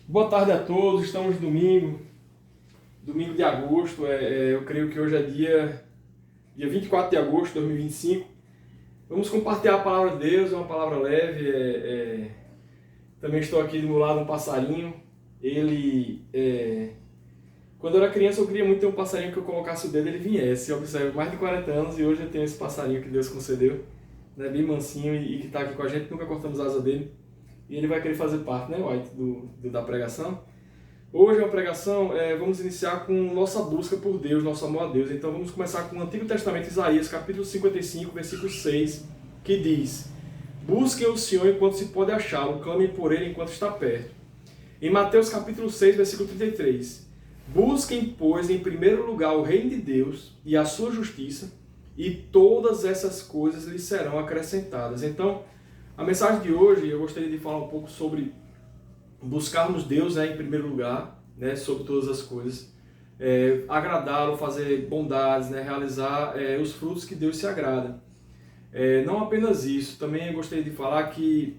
Boa tarde a todos, estamos domingo de agosto, eu creio que hoje é dia 24 de agosto de 2025. Vamos compartilhar a palavra de Deus, é uma palavra leve. Também estou aqui do meu lado um passarinho. Quando eu era criança eu queria muito ter um passarinho que eu colocasse o dedo e ele viesse. Eu observo mais de 40 anos e hoje eu tenho esse passarinho que Deus concedeu, né, bem mansinho e que está aqui com a gente, nunca cortamos a asa dele. E ele vai querer fazer parte, né, White, da pregação. Hoje é uma pregação, vamos iniciar com nossa busca por Deus, nosso amor a Deus. Então vamos começar com o Antigo Testamento, Isaías, capítulo 55, versículo 6, que diz: Busquem o Senhor enquanto se pode achá-lo, clamem por ele enquanto está perto. Em Mateus capítulo 6, versículo 33, Busquem, pois, em primeiro lugar o reino de Deus e a sua justiça, e todas essas coisas lhes serão acrescentadas. Então, a mensagem de hoje, eu gostaria de falar um pouco sobre buscarmos Deus, em primeiro lugar, né, sobre todas as coisas, agradá-lo, fazer bondades, né, realizar os frutos que Deus se agrada. Não apenas isso, também eu gostaria de falar que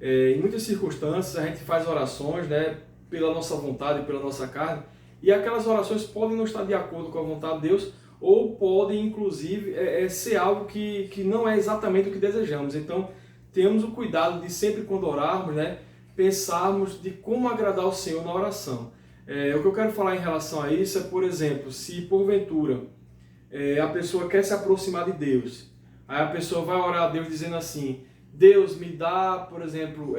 em muitas circunstâncias a gente faz orações, né, pela nossa vontade, pela nossa carne, e aquelas orações podem não estar de acordo com a vontade de Deus, ou podem inclusive ser algo que não é exatamente o que desejamos. Então, temos o cuidado de sempre quando orarmos, né, pensarmos de como agradar o Senhor na oração. O que eu quero falar em relação a isso é, por exemplo, se porventura a pessoa quer se aproximar de Deus, aí a pessoa vai orar a Deus dizendo assim: Deus, me dá, por exemplo,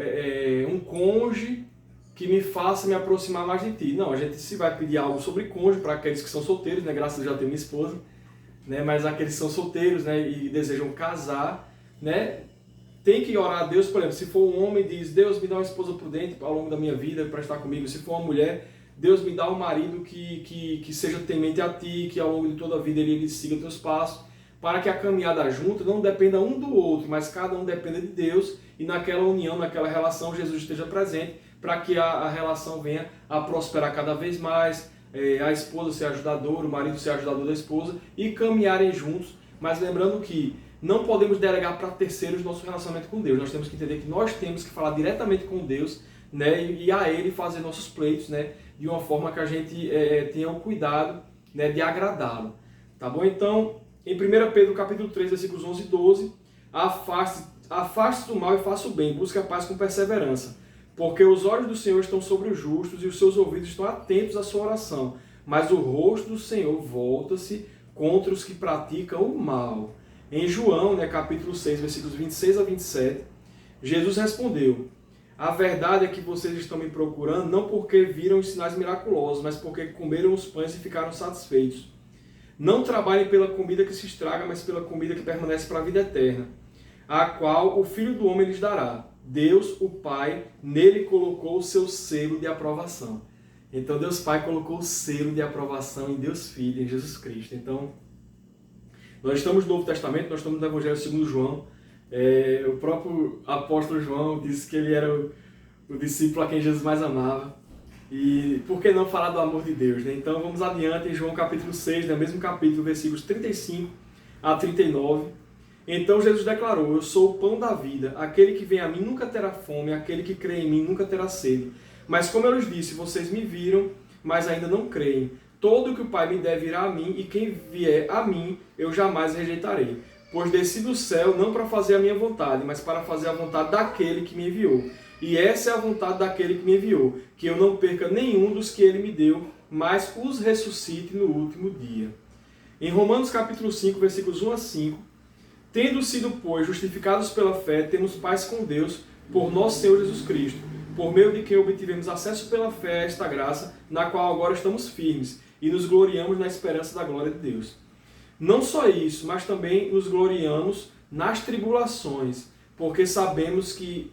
um cônjuge que me faça me aproximar mais de Ti. Não, a gente se vai pedir algo sobre cônjuge para aqueles que são solteiros, né, graças a Deus já tenho minha esposa, né, mas aqueles que são solteiros, né, e desejam casar, né, tem que orar a Deus. Por exemplo, se for um homem, diz: Deus, me dá uma esposa prudente ao longo da minha vida para estar comigo. Se for uma mulher, Deus, me dá um marido que seja temente a Ti, que ao longo de toda a vida ele siga Teus passos, para que a caminhada junto não dependa um do outro, mas cada um dependa de Deus, e naquela união, naquela relação, Jesus esteja presente, para que a relação venha a prosperar cada vez mais, a esposa ser ajudadora, o marido ser ajudador da esposa, e caminharem juntos, mas lembrando que não podemos delegar para terceiros nosso relacionamento com Deus. Nós temos que entender que nós temos que falar diretamente com Deus, né, e a Ele fazer nossos pleitos, né, de uma forma que a gente tenha o cuidado, né, de agradá-lo. Tá bom? Então, em 1 Pedro capítulo 3, versículos 11 e 12, afaste do mal e faça o bem, busque a paz com perseverança, porque os olhos do Senhor estão sobre os justos e os seus ouvidos estão atentos à sua oração, mas o rosto do Senhor volta-se contra os que praticam o mal. Em João, né, capítulo 6, versículos 26 a 27, Jesus respondeu: A verdade é que vocês estão me procurando não porque viram os sinais miraculosos, mas porque comeram os pães e ficaram satisfeitos. Não trabalhem pela comida que se estraga, mas pela comida que permanece para a vida eterna, a qual o Filho do Homem lhes dará. Deus, o Pai, nele colocou o seu selo de aprovação. Então Deus Pai colocou o selo de aprovação em Deus Filho, em Jesus Cristo. Então, nós estamos no Novo Testamento, nós estamos no Evangelho segundo João. O próprio apóstolo João disse que ele era o discípulo a quem Jesus mais amava. E por que não falar do amor de Deus, né? Então vamos adiante em João capítulo 6, no mesmo capítulo, versículos 35 a 39. Então Jesus declarou: Eu sou o pão da vida, aquele que vem a mim nunca terá fome, aquele que crê em mim nunca terá sede. Mas como eu lhes disse, vocês me viram, mas ainda não creem. Todo o que o Pai me der virá a mim, e quem vier a mim, eu jamais rejeitarei. Pois desci do céu não para fazer a minha vontade, mas para fazer a vontade daquele que me enviou. E essa é a vontade daquele que me enviou, que eu não perca nenhum dos que ele me deu, mas os ressuscite no último dia. Em Romanos capítulo 5, versículos 1 a 5, Tendo sido, pois, justificados pela fé, temos paz com Deus por nosso Senhor Jesus Cristo, por meio de quem obtivemos acesso pela fé a esta graça, na qual agora estamos firmes, e nos gloriamos na esperança da glória de Deus. Não só isso, mas também nos gloriamos nas tribulações, porque sabemos que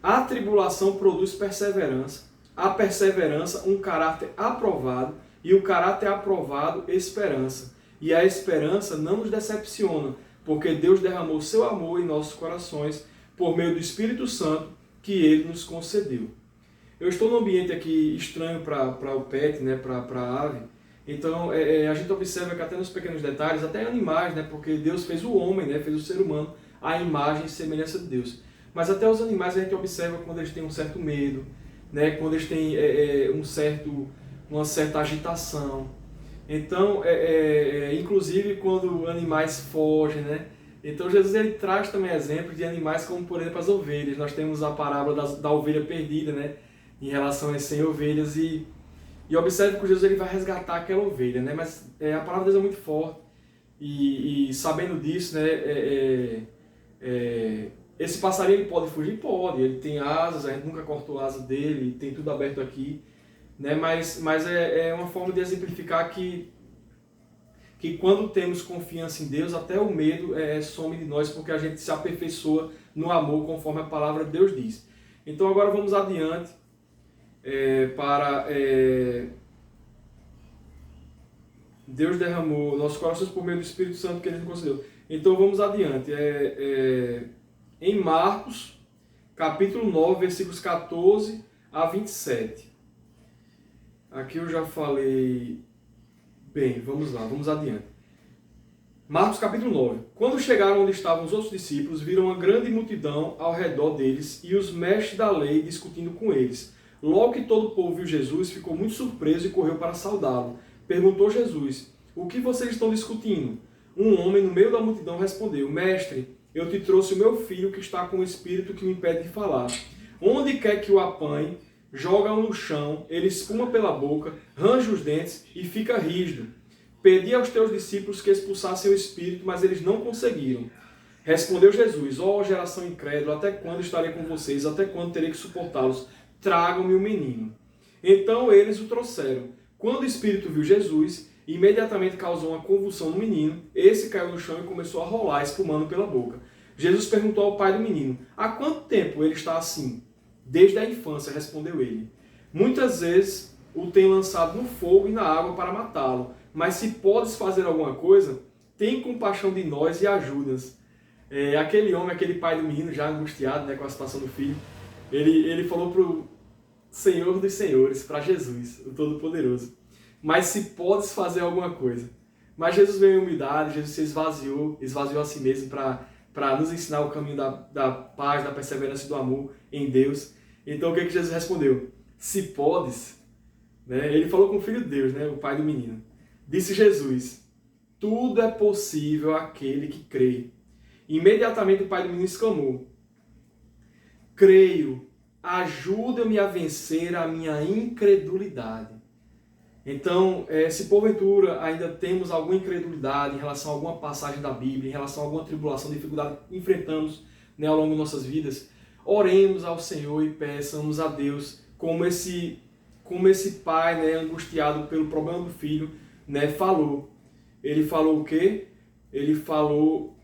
a tribulação produz perseverança, a perseverança um caráter aprovado, e o caráter aprovado esperança. E a esperança não nos decepciona, porque Deus derramou seu amor em nossos corações por meio do Espírito Santo que Ele nos concedeu. Eu estou num ambiente aqui estranho para o pet, né, para a ave. Então a gente observa que até nos pequenos detalhes, até animais, né, porque Deus fez o homem, né, fez o ser humano à imagem e semelhança de Deus. Mas até os animais a gente observa quando eles têm um certo medo, né? Quando eles têm uma certa agitação. Então, inclusive quando animais fogem, né? Então Jesus ele traz também exemplos de animais como, por exemplo, as ovelhas. Nós temos a parábola da ovelha perdida, né? Em relação às 100 ovelhas e observe que Jesus ele vai resgatar aquela ovelha, né? Mas a palavra de Deus é muito forte e sabendo disso, né? Esse passarinho ele pode fugir? Pode. Ele tem asas, a gente nunca cortou a asa dele, tem tudo aberto aqui, né? Mas é uma forma de exemplificar que quando temos confiança em Deus, até o medo some de nós, porque a gente se aperfeiçoa no amor, conforme a palavra de Deus diz. Então agora vamos adiante Deus derramou nossos corações por meio do Espírito Santo que Ele nos concedeu. Então vamos adiante. Em Marcos, capítulo 9, versículos 14 a 27. Aqui eu já falei... Bem, vamos lá, vamos adiante. Marcos capítulo 9. Quando chegaram onde estavam os outros discípulos, viram uma grande multidão ao redor deles e os mestres da lei discutindo com eles. Logo que todo o povo viu Jesus, ficou muito surpreso e correu para saudá-lo. Perguntou Jesus: o que vocês estão discutindo? Um homem no meio da multidão respondeu: Mestre, eu te trouxe o meu filho que está com o espírito que o impede de falar. Onde quer que o apanhe, joga-o no chão, ele espuma pela boca, range os dentes e fica rígido. Pedi aos teus discípulos que expulsassem o espírito, mas eles não conseguiram. Respondeu Jesus: ó geração incrédula, até quando estarei com vocês? Até quando terei que suportá-los? Tragam-me o menino. Então eles o trouxeram. Quando o espírito viu Jesus, imediatamente causou uma convulsão no menino. Esse caiu no chão e começou a rolar, espumando pela boca. Jesus perguntou ao pai do menino: há quanto tempo ele está assim? Desde a infância, respondeu ele. Muitas vezes o tem lançado no fogo e na água para matá-lo. Mas se podes fazer alguma coisa, tem compaixão de nós e ajuda-nos. Aquele homem, aquele pai do menino, já angustiado, né, com a situação do filho, ele falou para o Senhor dos Senhores, para Jesus, o Todo-Poderoso: mas se podes fazer alguma coisa. Mas Jesus veio em humildade, Jesus se esvaziou a si mesmo para nos ensinar o caminho da paz, da perseverança e do amor em Deus. Então o que Jesus respondeu? Se podes, né? Ele falou com o Filho de Deus, né? O pai do menino. Disse Jesus: tudo é possível àquele que crê. Imediatamente o pai do menino exclamou: creio, ajuda-me a vencer a minha incredulidade. Então, se porventura ainda temos alguma incredulidade em relação a alguma passagem da Bíblia, em relação a alguma tribulação, dificuldade que enfrentamos, né, ao longo de nossas vidas, oremos ao Senhor e peçamos a Deus, como esse pai, né, angustiado pelo problema do filho, né, falou. Ele falou o quê? Ele falou: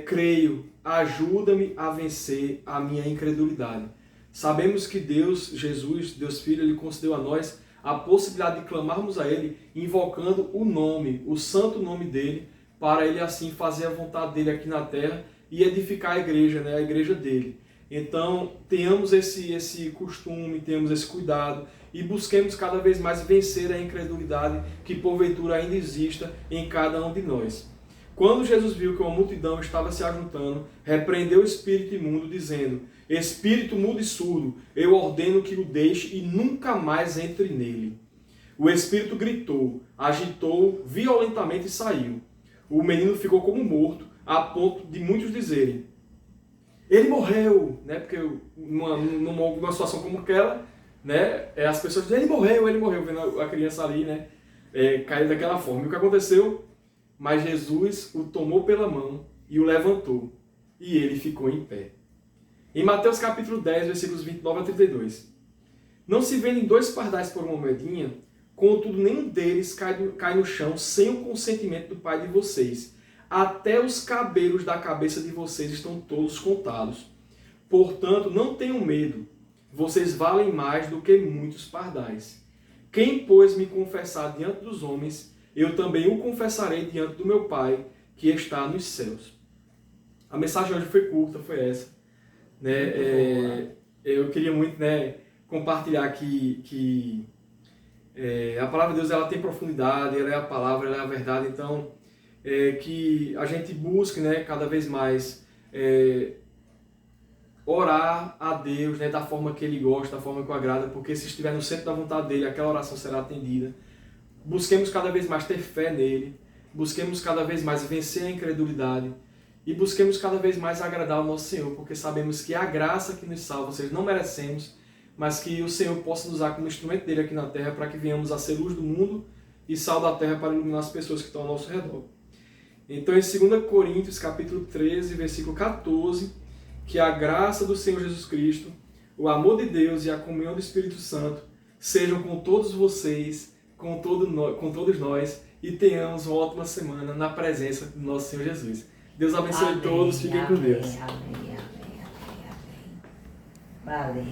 creio, ajuda-me a vencer a minha incredulidade. Sabemos que Deus, Jesus, Deus Filho, Ele concedeu a nós a possibilidade de clamarmos a Ele, invocando o nome, o santo nome dEle, para Ele assim fazer a vontade dEle aqui na terra e edificar a igreja, né, a igreja dEle. Então, tenhamos esse costume, tenhamos esse cuidado e busquemos cada vez mais vencer a incredulidade que porventura ainda exista em cada um de nós. Quando Jesus viu que uma multidão estava se ajuntando, repreendeu o espírito imundo, dizendo: espírito mudo e surdo, eu ordeno que o deixe e nunca mais entre nele. O espírito gritou, agitou violentamente e saiu. O menino ficou como morto, a ponto de muitos dizerem: ele morreu, né? Porque numa situação como aquela, né, as pessoas dizem: ele morreu, vendo a criança ali, né, cair daquela forma. E o que aconteceu? Mas Jesus o tomou pela mão e o levantou, e ele ficou em pé. Em Mateus capítulo 10, versículos 29 a 32. Não se vendem 2 pardais por uma moedinha, contudo nenhum deles cai no chão sem o consentimento do Pai de vocês. Até os cabelos da cabeça de vocês estão todos contados. Portanto, não tenham medo, vocês valem mais do que muitos pardais. Quem, pois, me confessar diante dos homens, eu também o confessarei diante do meu Pai, que está nos céus. A mensagem hoje foi curta, foi essa. Né? Eu queria muito, né, compartilhar que a palavra de Deus ela tem profundidade, ela é a palavra, ela é a verdade. Então, que a gente busque, né, cada vez mais orar a Deus, né, da forma que Ele gosta, da forma que o agrada, porque se estiver no centro da vontade dEle, aquela oração será atendida. Busquemos cada vez mais ter fé nele, busquemos cada vez mais vencer a incredulidade e busquemos cada vez mais agradar ao nosso Senhor, porque sabemos que a graça que nos salva, ou seja, não merecemos, mas que o Senhor possa nos usar como instrumento dele aqui na terra para que venhamos a ser luz do mundo e sal da terra para iluminar as pessoas que estão ao nosso redor. Então, em 2 Coríntios, capítulo 13, versículo 14, que a graça do Senhor Jesus Cristo, o amor de Deus e a comunhão do Espírito Santo sejam com todos vocês, com todos nós, e tenhamos uma ótima semana na presença do nosso Senhor Jesus. Deus abençoe todos, fiquem com Deus. Amém. Valeu.